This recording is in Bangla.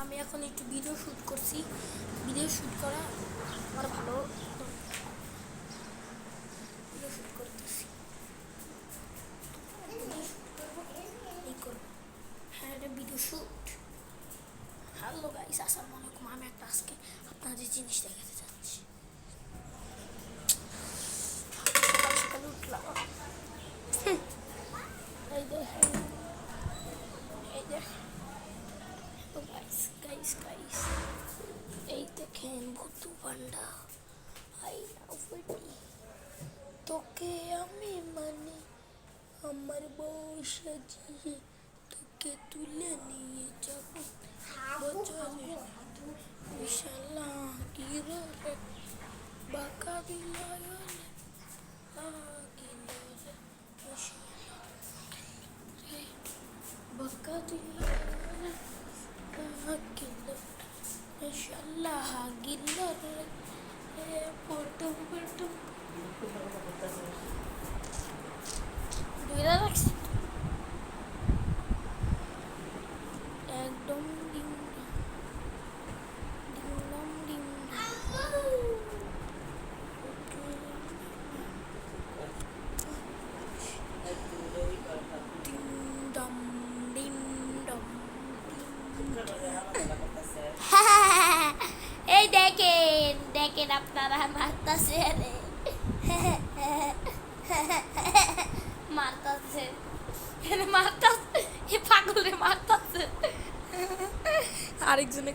আমি এখন একটু ভিডিও শ্যুট করছি। ভিডিও শ্যুট করা আমার ভালো, ভিডিও শ্যুট করতেছি, এই করবো। হ্যাঁ, এটা ভিডিও শ্যুট। হ্যালো গাইস, আসসালামু আলাইকুম। আমি একটা আজকে আপনাদের জিনিস দেখাতে চাচ্ছি। সকাল সকাল উঠলাম, এই দেখেন, এই দেখেন গাইস গাইস গাইস, এই দেখেন ভুতু পান্ডা। আই লাভ ইট। তোকে আমি মানে আমার বউ সাজিয়ে তোকে তুলে নিয়ে যাব বছরে বিশালা গিরে বাঁকা বিলায় বাঁকা বিলায় মাশাআল্লাহ গিল্লা রে ফটো ফটো দুইটা রাখছি একদম ডিং ডিং ডিং ডম ডিং ডম। এই দেখেন দেখেন আপনারা মারতাছে রে, মারতাছে মারতাছে, পাগলে মারতাছে আরেকজনে।